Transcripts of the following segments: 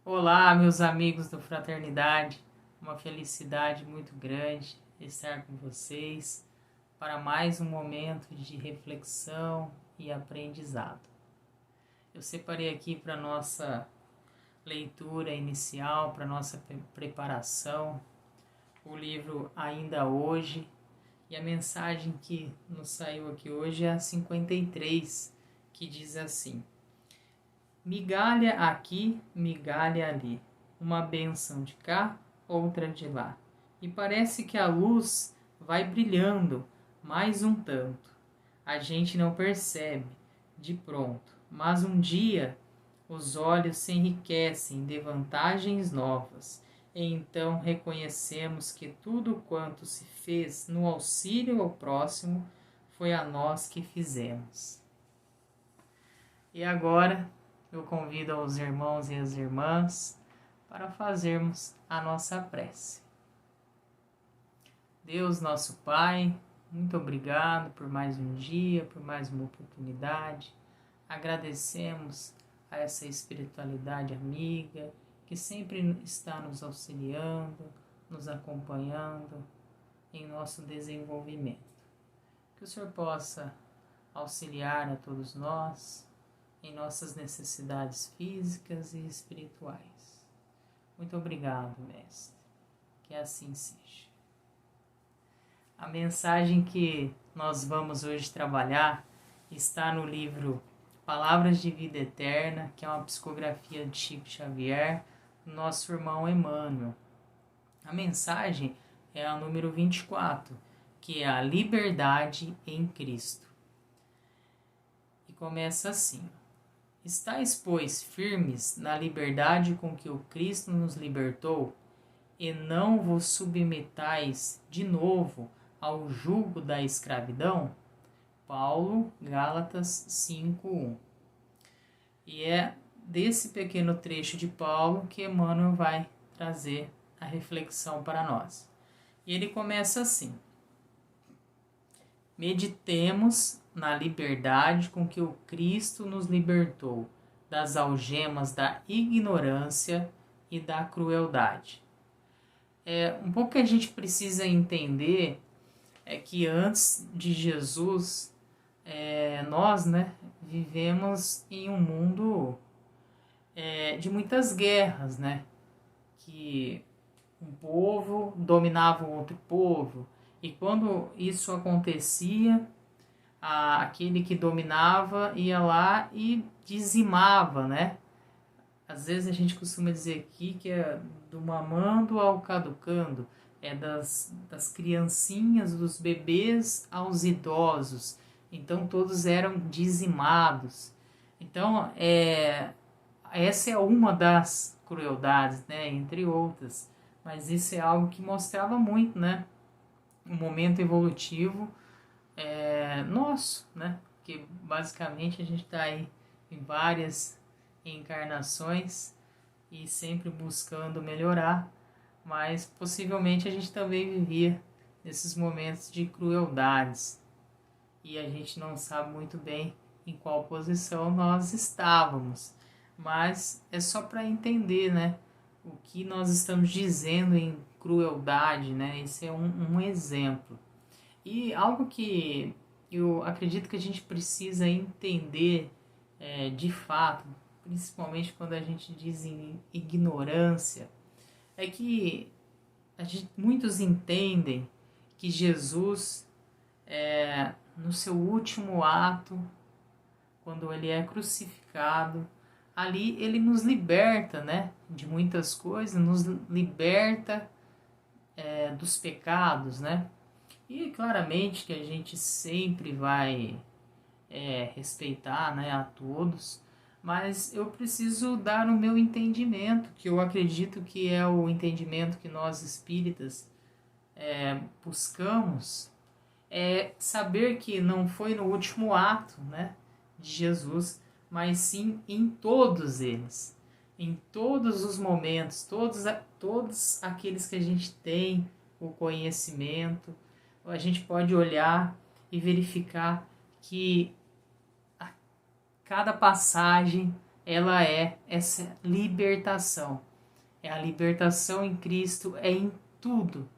Olá, meus amigos do Fraternidade, uma felicidade muito grande estar com vocês para mais um momento de reflexão e aprendizado. Eu separei aqui para nossa leitura inicial, para nossa preparação, o livro Ainda Hoje, e a mensagem que nos saiu aqui hoje é a 53, que diz assim: migalha aqui, migalha ali, uma bênção de cá, outra de lá. E parece que a luz vai brilhando mais um tanto. A gente não percebe de pronto, mas um dia os olhos se enriquecem de vantagens novas. E então reconhecemos que tudo quanto se fez no auxílio ao próximo foi a nós que fizemos. E agora eu convido aos irmãos e as irmãs para fazermos a nossa prece. Deus, nosso Pai, muito obrigado por mais um dia, por mais uma oportunidade. Agradecemos a essa espiritualidade amiga que sempre está nos auxiliando, nos acompanhando em nosso desenvolvimento. Que o Senhor possa auxiliar a todos nós em nossas necessidades físicas e espirituais. Muito obrigado, Mestre. Que assim seja. A mensagem que nós vamos hoje trabalhar está no livro Palavras de Vida Eterna, que é uma psicografia de Chico Xavier, do nosso irmão Emmanuel. A mensagem é a número 24, que é a liberdade em Cristo. E começa assim: estáis, pois, firmes na liberdade com que o Cristo nos libertou, e não vos submetais de novo ao jugo da escravidão? Paulo, Gálatas 5:1. E é desse pequeno trecho de Paulo que Emmanuel vai trazer a reflexão para nós. E ele começa assim: meditemos na liberdade com que o Cristo nos libertou das algemas da ignorância e da crueldade. Um pouco que a gente precisa entender é que antes de Jesus, nós, vivemos em um mundo de muitas guerras, que um povo dominava um outro povo, e quando isso acontecia, aquele que dominava ia lá e dizimava, Às vezes a gente costuma dizer aqui que é do mamando ao caducando, é das criancinhas, dos bebês aos idosos. Então todos eram dizimados. Então essa é uma das crueldades, entre outras. Mas isso é algo que mostrava muito, um momento evolutivo nosso, Porque basicamente a gente está aí em várias encarnações e sempre buscando melhorar, mas possivelmente a gente também vivia nesses momentos de crueldades e a gente não sabe muito bem em qual posição nós estávamos, mas é só para entender, o que nós estamos dizendo em crueldade, Esse é um exemplo. E algo que eu acredito que a gente precisa entender de fato, principalmente quando a gente diz em ignorância, é que muitos entendem que Jesus, no seu último ato, quando ele é crucificado, ali ele nos liberta, de muitas coisas, nos liberta dos pecados, E claramente que a gente sempre vai respeitar, a todos, mas eu preciso dar o meu entendimento, que eu acredito que é o entendimento que nós espíritas buscamos, saber que não foi no último ato, de Jesus, mas sim em todos eles, em todos os momentos, todos aqueles que a gente tem o conhecimento, a gente pode olhar e verificar que cada passagem ela é essa libertação. É a libertação em Cristo, é em tudo.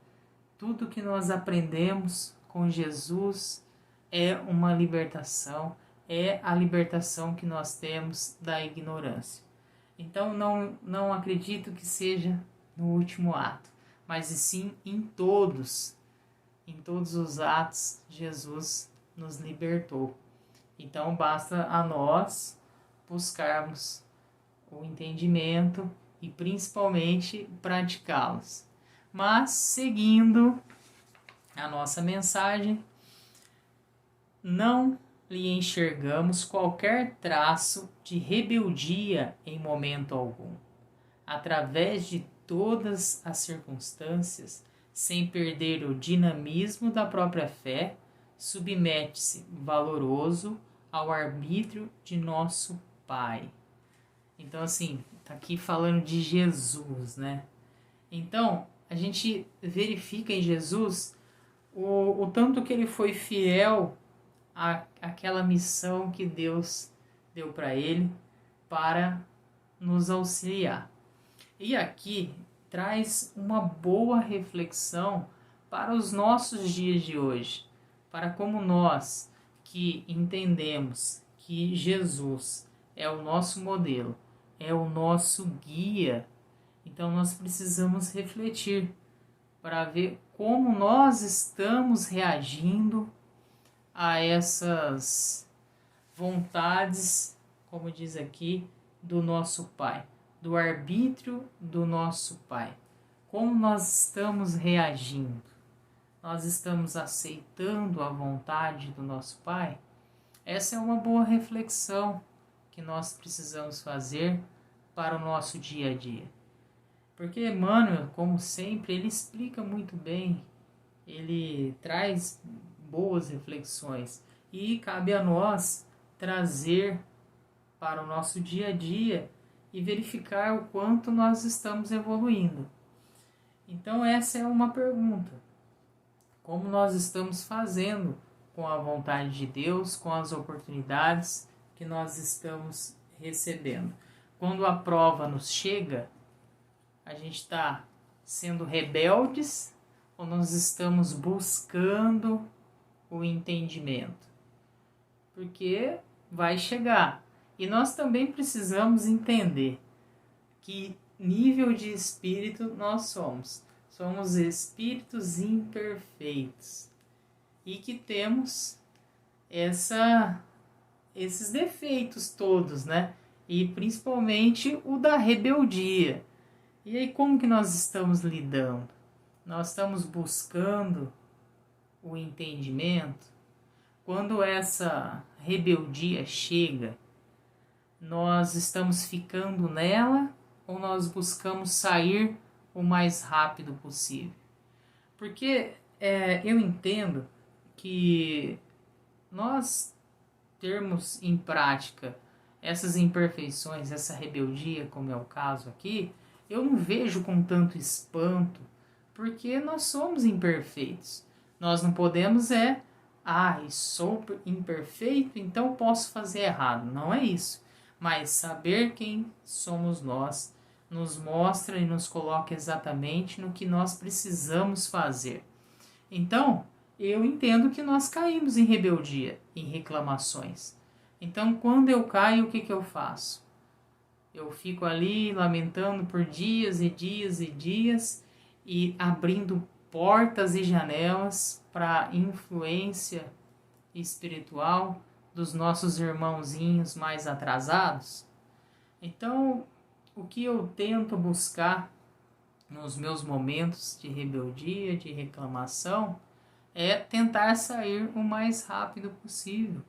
Tudo que nós aprendemos com Jesus é uma libertação, é a libertação que nós temos da ignorância. Então não acredito que seja no último ato, mas e sim em todos os atos, Jesus nos libertou. Então basta a nós buscarmos o entendimento e principalmente praticá-los. Mas, seguindo a nossa mensagem, não lhe enxergamos qualquer traço de rebeldia em momento algum. Através de todas as circunstâncias, sem perder o dinamismo da própria fé, submete-se valoroso ao arbítrio de nosso Pai. Então, assim, tá aqui falando de Jesus, né? Então, a gente verifica em Jesus o tanto que ele foi fiel àquela missão que Deus deu para ele para nos auxiliar. E aqui traz uma boa reflexão para os nossos dias de hoje, para como nós que entendemos que Jesus é o nosso modelo, é o nosso guia, então nós precisamos refletir para ver como nós estamos reagindo a essas vontades, como diz aqui, do nosso Pai, do arbítrio do nosso Pai. Como nós estamos reagindo? Nós estamos aceitando a vontade do nosso Pai? Essa é uma boa reflexão que nós precisamos fazer para o nosso dia a dia. Porque Emmanuel, como sempre, ele explica muito bem, ele traz boas reflexões e cabe a nós trazer para o nosso dia a dia e verificar o quanto nós estamos evoluindo. Então essa é uma pergunta. Como nós estamos fazendo com a vontade de Deus, com as oportunidades que nós estamos recebendo? Quando a prova nos chega, a gente está sendo rebeldes ou nós estamos buscando o entendimento? Porque vai chegar. E nós também precisamos entender que nível de espírito nós somos. Somos espíritos imperfeitos. E que temos esses defeitos todos, né? E principalmente o da rebeldia. E aí como que nós estamos lidando? Nós estamos buscando o entendimento? Quando essa rebeldia chega, nós estamos ficando nela ou nós buscamos sair o mais rápido possível? Porque eu entendo que nós termos em prática essas imperfeições, essa rebeldia, como é o caso aqui, eu não vejo com tanto espanto, porque nós somos imperfeitos. Nós não podemos sou imperfeito, então posso fazer errado. Não é isso. Mas saber quem somos nós nos mostra e nos coloca exatamente no que nós precisamos fazer. Então, eu entendo que nós caímos em rebeldia, em reclamações. Então, quando eu caio, o que eu faço? Eu fico ali lamentando por dias e dias e dias e abrindo portas e janelas para a influência espiritual dos nossos irmãozinhos mais atrasados. Então, o que eu tento buscar nos meus momentos de rebeldia, de reclamação, é tentar sair o mais rápido possível.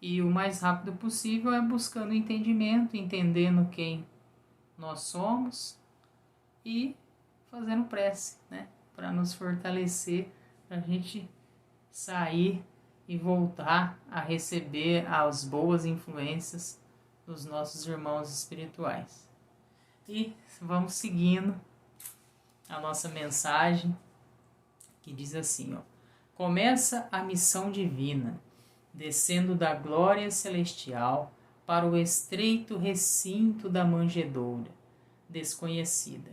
E o mais rápido possível é buscando entendimento, entendendo quem nós somos e fazendo prece, né? Para nos fortalecer, para a gente sair e voltar a receber as boas influências dos nossos irmãos espirituais. E vamos seguindo a nossa mensagem, que diz assim, começa a missão divina, descendo da glória celestial, para o estreito recinto da manjedoura desconhecida.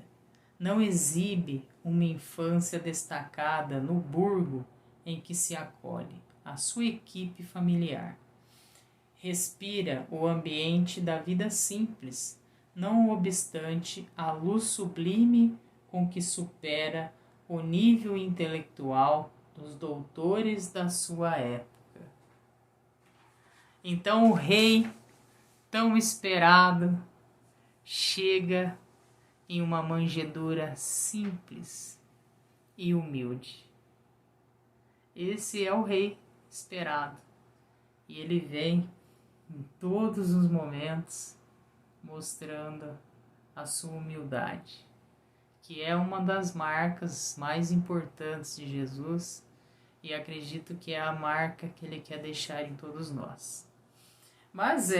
Não exibe uma infância destacada no burgo em que se acolhe a sua equipe familiar. Respira o ambiente da vida simples, não obstante a luz sublime com que supera o nível intelectual dos doutores da sua época. Então o rei, tão esperado, chega em uma manjedoura simples e humilde. Esse é o rei esperado. E ele vem em todos os momentos mostrando a sua humildade, que é uma das marcas mais importantes de Jesus e acredito que é a marca que ele quer deixar em todos nós. Mas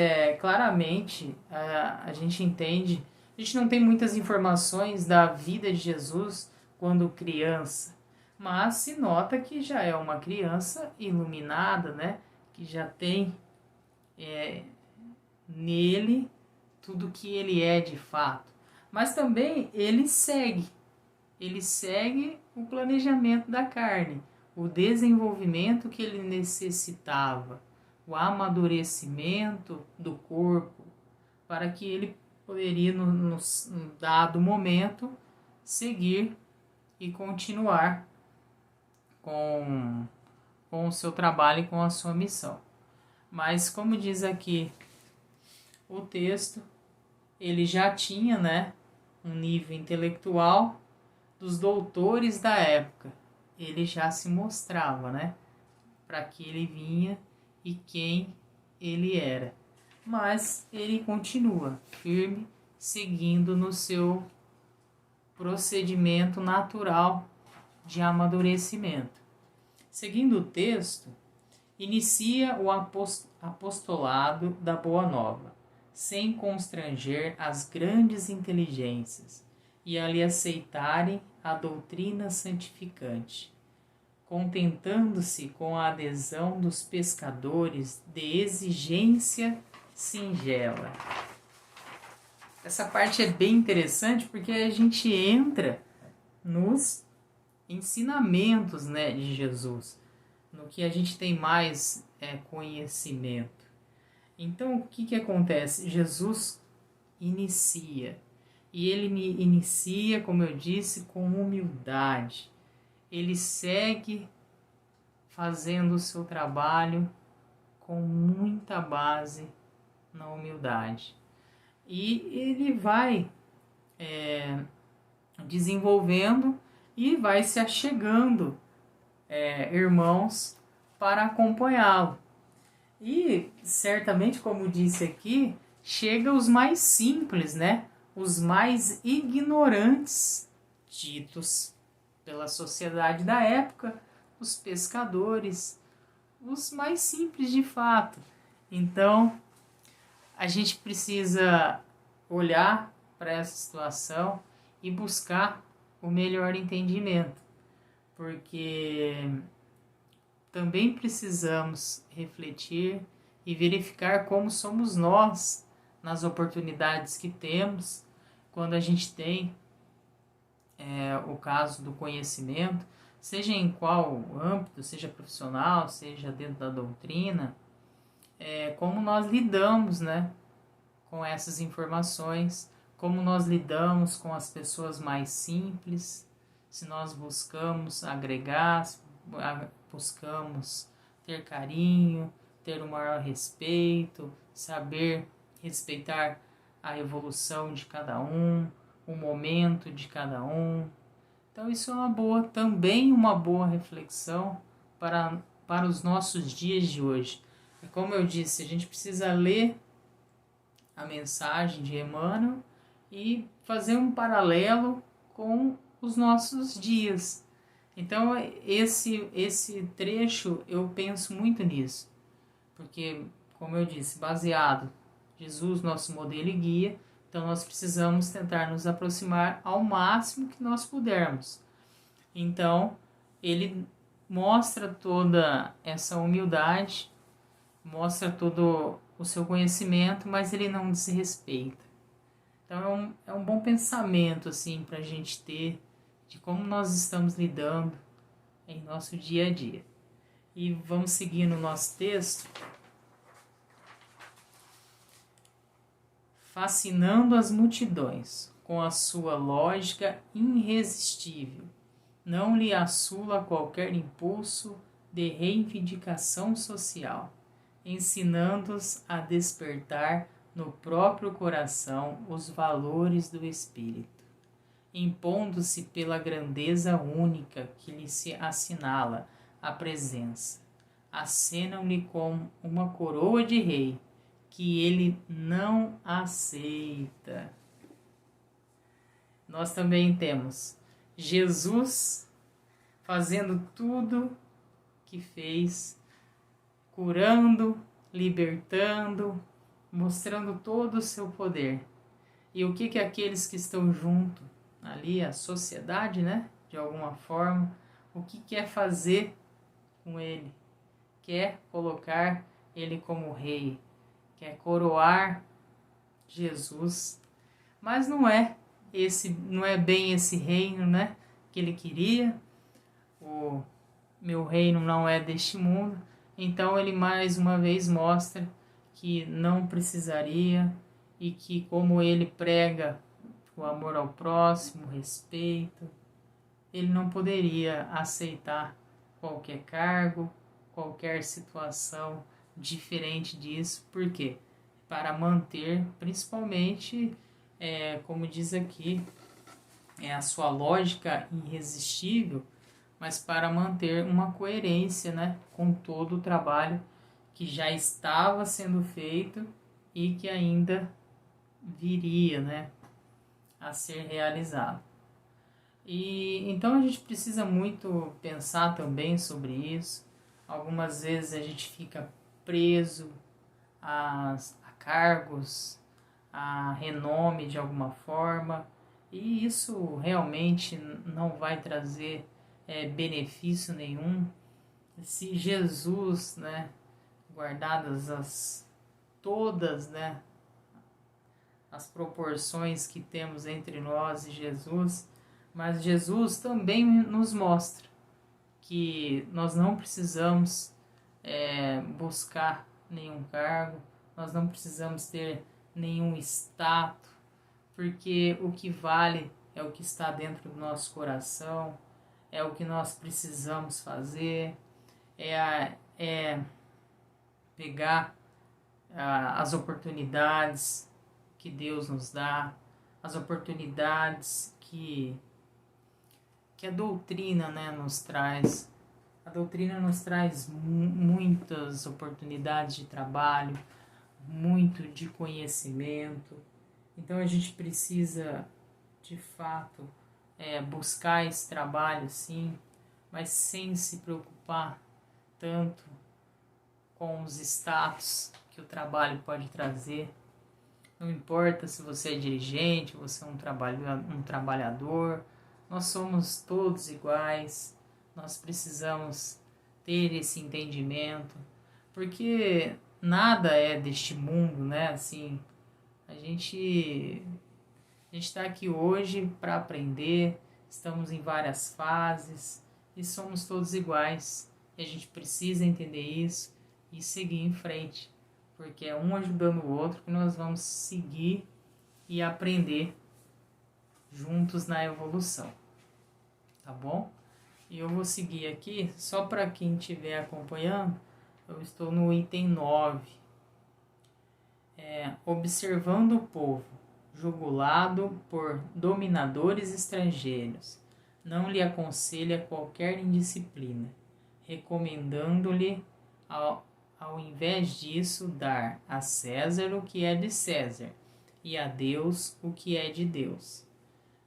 claramente a gente entende, a gente não tem muitas informações da vida de Jesus quando criança, mas se nota que já é uma criança iluminada, né? Que já tem nele tudo que ele é de fato. Mas também ele segue o planejamento da carne, o desenvolvimento que ele necessitava, o amadurecimento do corpo, para que ele poderia, no dado momento, seguir e continuar com o seu trabalho e com a sua missão. Mas, como diz aqui o texto, ele já tinha, né, um nível intelectual dos doutores da época. Ele já se mostrava, né, para que ele vinha e quem ele era. Mas ele continua firme, seguindo no seu procedimento natural de amadurecimento. Seguindo o texto, inicia o apostolado da Boa Nova, sem constranger as grandes inteligências e a lhe aceitarem a doutrina santificante, contentando-se com a adesão dos pescadores de exigência singela. Essa parte é bem interessante porque a gente entra nos ensinamentos, né, de Jesus, no que a gente tem mais conhecimento. Então, o que acontece? Jesus inicia. E ele me inicia, como eu disse, com humildade. Ele segue fazendo o seu trabalho com muita base na humildade. E ele vai desenvolvendo e vai se achegando irmãos para acompanhá-lo. E certamente, como disse aqui, chega os mais simples, né? Os mais ignorantes, ditos pela sociedade da época, os pescadores, os mais simples de fato. Então, a gente precisa olhar para essa situação e buscar o melhor entendimento, porque também precisamos refletir e verificar como somos nós nas oportunidades que temos, quando a gente tem o caso do conhecimento, seja em qual âmbito, seja profissional, seja dentro da doutrina, como nós lidamos, né, com essas informações, como nós lidamos com as pessoas mais simples, se nós buscamos agregar, buscamos ter carinho, ter um maior respeito, saber respeitar a evolução de cada um, o momento de cada um. Então isso é também uma boa reflexão para os nossos dias de hoje. E como eu disse, a gente precisa ler a mensagem de Emmanuel e fazer um paralelo com os nossos dias. Então esse trecho eu penso muito nisso, porque, como eu disse, baseado em Jesus, nosso modelo e guia, então nós precisamos tentar nos aproximar ao máximo que nós pudermos. Então ele mostra toda essa humildade, mostra todo o seu conhecimento, mas ele não desrespeita. Então é um bom pensamento assim para a gente ter de como nós estamos lidando em nosso dia a dia. E vamos seguir no nosso texto. Fascinando as multidões com a sua lógica irresistível, não lhe assula qualquer impulso de reivindicação social, ensinando-os a despertar no próprio coração os valores do espírito, impondo-se pela grandeza única que lhe se assinala a presença, acenam-lhe com uma coroa de rei que ele não aceita. Nós também temos Jesus fazendo tudo que fez, curando, libertando, mostrando todo o seu poder. E o que aqueles que estão junto ali, a sociedade, né, de alguma forma, o que quer fazer com ele? Quer colocar ele como rei, quer coroar Jesus, mas não é bem esse reino, né, que ele queria. O meu reino não é deste mundo. Então ele mais uma vez mostra que não precisaria e que, como ele prega o amor ao próximo, o respeito, ele não poderia aceitar qualquer cargo, qualquer situação diferente disso. Por quê? Para manter, principalmente, como diz aqui, a sua lógica irresistível, mas para manter uma coerência, né, com todo o trabalho que já estava sendo feito e que ainda viria, né, a ser realizado. E então a gente precisa muito pensar também sobre isso. Algumas vezes a gente fica preso a cargos, a renome de alguma forma, e isso realmente não vai trazer benefício nenhum. Se Jesus, né, guardadas todas, né, as proporções que temos entre nós e Jesus, mas Jesus também nos mostra que nós não precisamos buscar nenhum cargo, nós não precisamos ter nenhum status, porque o que vale é o que está dentro do nosso coração, é o que nós precisamos fazer, é pegar as oportunidades que Deus nos dá, as oportunidades que a doutrina, né, nos traz. A doutrina nos traz muitas oportunidades de trabalho, muito de conhecimento. Então a gente precisa, de fato, buscar esse trabalho, sim, mas sem se preocupar tanto com os status que o trabalho pode trazer. Não importa se você é dirigente, você é um trabalhador, nós somos todos iguais, nós precisamos ter esse entendimento, porque nada é deste mundo, né? Assim, a gente está aqui hoje para aprender, estamos em várias fases e somos todos iguais. E a gente precisa entender isso e seguir em frente, porque é um ajudando o outro que nós vamos seguir e aprender juntos na evolução, tá bom? E eu vou seguir aqui, só para quem estiver acompanhando, eu estou no item 9. Observando o povo, jugulado por dominadores estrangeiros, não lhe aconselha qualquer indisciplina, recomendando-lhe, ao invés disso, dar a César o que é de César, e a Deus o que é de Deus.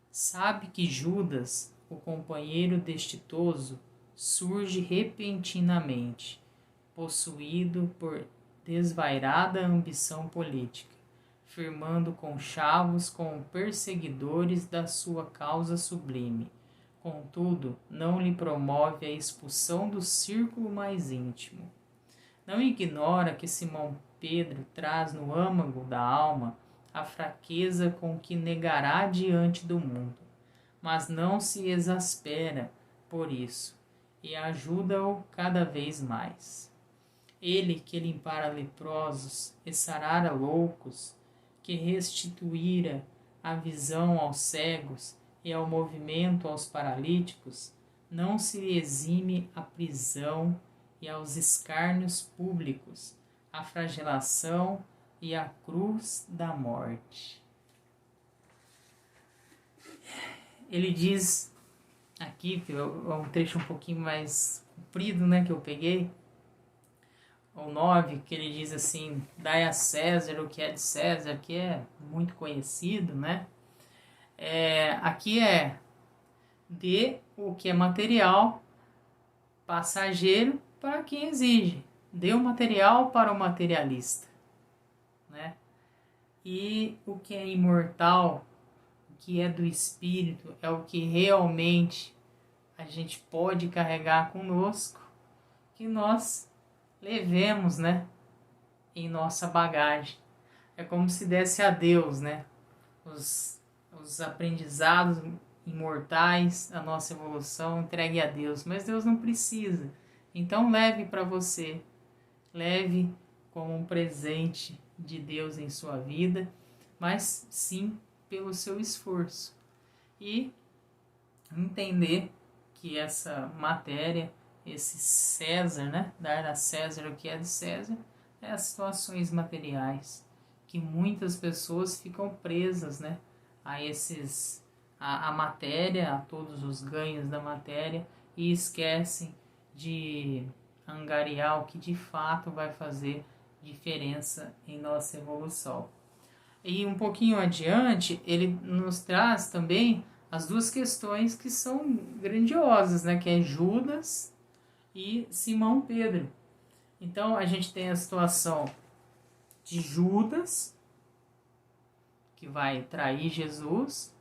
Sabe que Judas, o companheiro destitoso, surge repentinamente, possuído por desvairada ambição política, firmando conchavos com perseguidores da sua causa sublime. Contudo, não lhe promove a expulsão do círculo mais íntimo. Não ignora que Simão Pedro traz no âmago da alma a fraqueza com que negará diante do mundo, mas não se exaspera por isso e ajuda-o cada vez mais. Ele que limpara leprosos e sarara loucos, que restituíra a visão aos cegos e ao movimento aos paralíticos, não se exime à prisão e aos escárnios públicos, à flagelação e à cruz da morte. Ele diz aqui, que é um trecho um pouquinho mais comprido, né, que eu peguei, o 9, que ele diz assim: dai a César o que é de César, que é muito conhecido, né? Aqui dê o que é material, passageiro, para quem exige. Dê o material para o materialista, né? E o que é imortal, o que é do espírito, é o que realmente a gente pode carregar conosco, que nós levemos, né, em nossa bagagem. É como se desse a Deus, né, os aprendizados imortais, a nossa evolução, entregue a Deus. Mas Deus não precisa. Então leve para você, leve como um presente de Deus em sua vida, mas sim pelo seu esforço. E entender que essa matéria, esse César, né, dar a César o que é de César, é as situações materiais, que muitas pessoas ficam presas, né, a matéria, a todos os ganhos da matéria, e esquecem de angariar o que de fato vai fazer diferença em nossa evolução. E um pouquinho adiante, ele nos traz também as duas questões que são grandiosas, né, que é Judas e Simão Pedro. Então a gente tem a situação de Judas, que vai trair Jesus,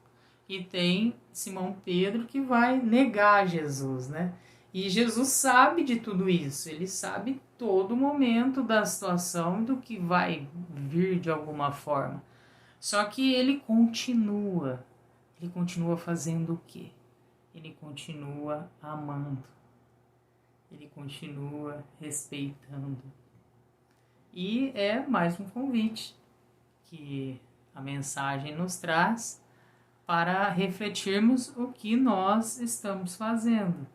e tem Simão Pedro, que vai negar Jesus, né? E Jesus sabe de tudo isso, ele sabe todo momento da situação, do que vai vir de alguma forma. Só que ele continua fazendo o quê? Ele continua amando, ele continua respeitando. E é mais um convite que a mensagem nos traz para refletirmos o que nós estamos fazendo.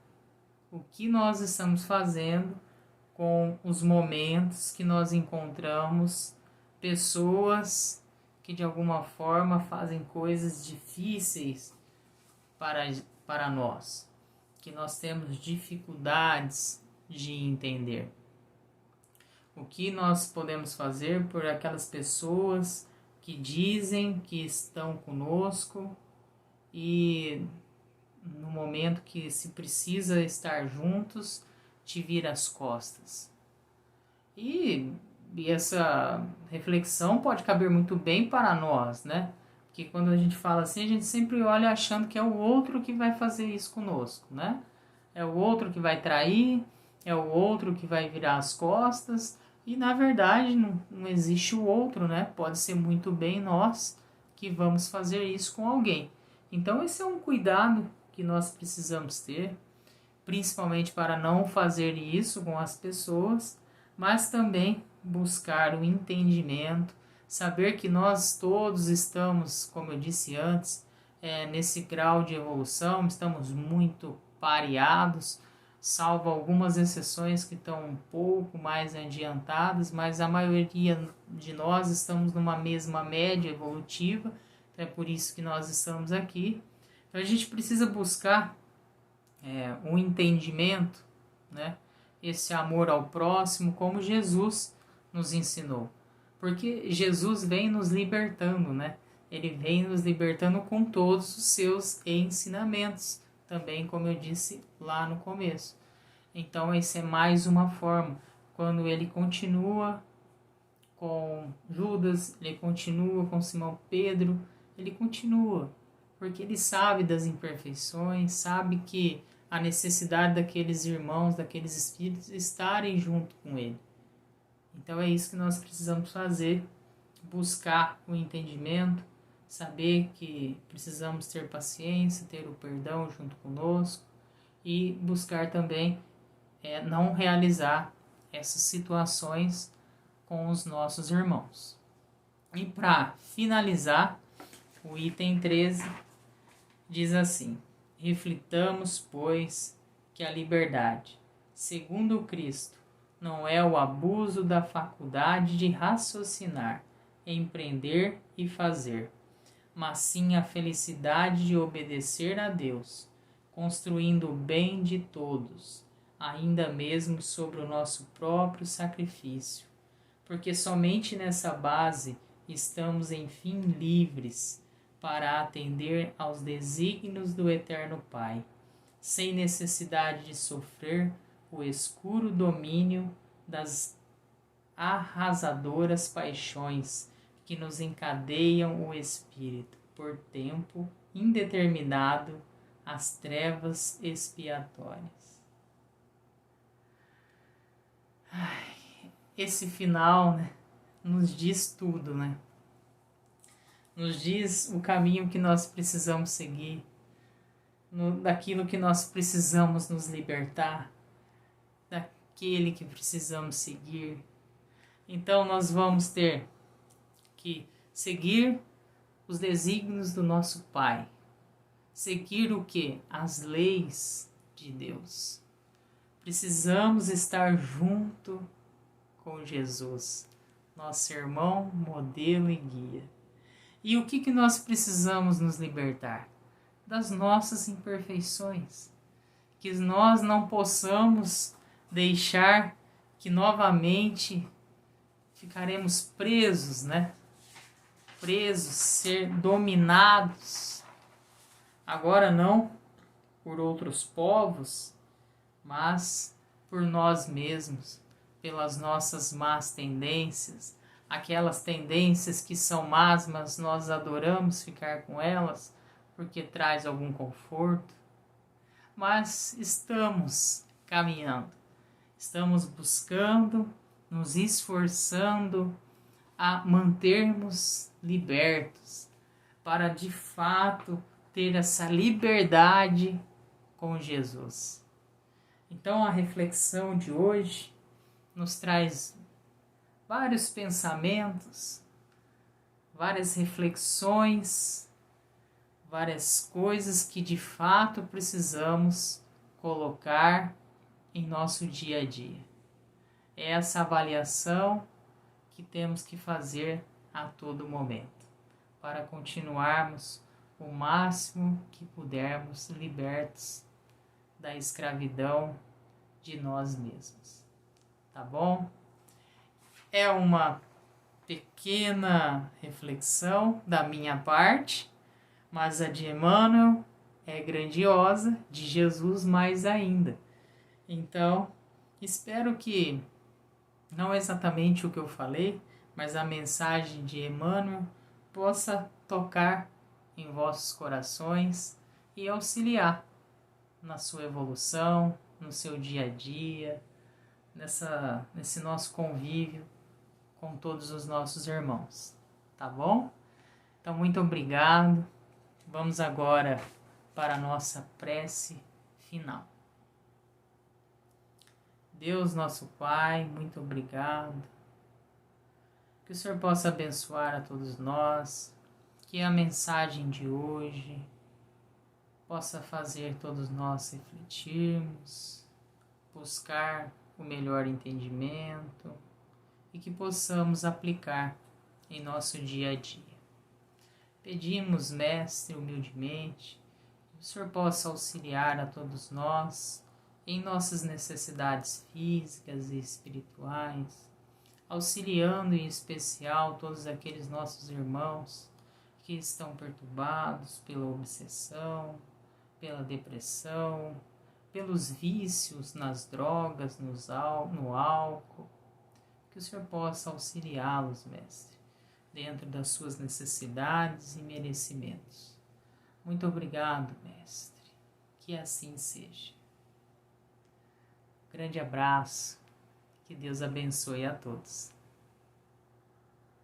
O que nós estamos fazendo com os momentos que nós encontramos pessoas que de alguma forma fazem coisas difíceis para nós, que nós temos dificuldades de entender. O que nós podemos fazer por aquelas pessoas que dizem que estão conosco e no momento que se precisa estar juntos, te vira as costas. E essa reflexão pode caber muito bem para nós, né? Porque quando a gente fala assim, a gente sempre olha achando que é o outro que vai fazer isso conosco, né? É o outro que vai trair, é o outro que vai virar as costas, e na verdade não existe o outro, né? Pode ser muito bem nós que vamos fazer isso com alguém. Então esse é um cuidado que nós precisamos ter, principalmente para não fazer isso com as pessoas, mas também buscar o entendimento, saber que nós todos estamos, como eu disse antes, nesse grau de evolução, estamos muito pareados, salvo algumas exceções que estão um pouco mais adiantadas, mas a maioria de nós estamos numa mesma média evolutiva, então é por isso que nós estamos aqui. Então a gente precisa buscar um entendimento, né? Esse amor ao próximo, como Jesus nos ensinou. Porque Jesus vem nos libertando, né? Ele vem nos libertando com todos os seus ensinamentos, também como eu disse lá no começo. Então essa é mais uma forma, quando ele continua com Judas, ele continua com Simão Pedro, ele continua, porque ele sabe das imperfeições, sabe que a necessidade daqueles irmãos, daqueles espíritos estarem junto com ele. Então é isso que nós precisamos fazer, buscar o entendimento, saber que precisamos ter paciência, ter o perdão junto conosco e buscar também não realizar essas situações com os nossos irmãos. E para finalizar, o item 13 diz assim: reflitamos, pois, que a liberdade, segundo Cristo, não é o abuso da faculdade de raciocinar, empreender e fazer, mas sim a felicidade de obedecer a Deus, construindo o bem de todos, ainda mesmo sobre o nosso próprio sacrifício, porque somente nessa base estamos enfim livres para atender aos desígnios do Eterno Pai, sem necessidade de sofrer o escuro domínio das arrasadoras paixões que nos encadeiam o espírito por tempo indeterminado às trevas expiatórias. Esse final, né, nos diz tudo, né? Nos diz o caminho que nós precisamos seguir, daquilo que nós precisamos nos libertar, daquele que precisamos seguir. Então nós vamos ter que seguir os desígnios do nosso Pai, seguir o que? As leis de Deus. Precisamos estar junto com Jesus, nosso irmão, modelo e guia. E o que nós precisamos nos libertar? Das nossas imperfeições. Que nós não possamos deixar que novamente ficaremos presos, né? Presos, ser dominados. Agora não por outros povos, mas por nós mesmos, pelas nossas más tendências, aquelas tendências que são más, mas nós adoramos ficar com elas porque traz algum conforto. Mas estamos caminhando, estamos buscando, nos esforçando a mantermos libertos, para de fato ter essa liberdade com Jesus. Então a reflexão de hoje nos traz vários pensamentos, várias reflexões, várias coisas que de fato precisamos colocar em nosso dia a dia. É essa avaliação que temos que fazer a todo momento, para continuarmos o máximo que pudermos libertos da escravidão de nós mesmos. Tá bom? É uma pequena reflexão da minha parte, mas a de Emmanuel é grandiosa, de Jesus mais ainda. Então, espero que, não exatamente o que eu falei, mas a mensagem de Emmanuel possa tocar em vossos corações e auxiliar na sua evolução, no seu dia a dia, nesse nosso convívio com todos os nossos irmãos, tá bom? Então, muito obrigado. Vamos agora para a nossa prece final. Deus, nosso Pai, muito obrigado. Que o Senhor possa abençoar a todos nós, que a mensagem de hoje possa fazer todos nós refletirmos, buscar o melhor entendimento e que possamos aplicar em nosso dia a dia. Pedimos, Mestre, humildemente, que o Senhor possa auxiliar a todos nós em nossas necessidades físicas e espirituais, auxiliando em especial todos aqueles nossos irmãos que estão perturbados pela obsessão, pela depressão, pelos vícios nas drogas, no álcool. Que o Senhor possa auxiliá-los, Mestre, dentro das suas necessidades e merecimentos. Muito obrigado, Mestre. Que assim seja. Grande abraço. Que Deus abençoe a todos.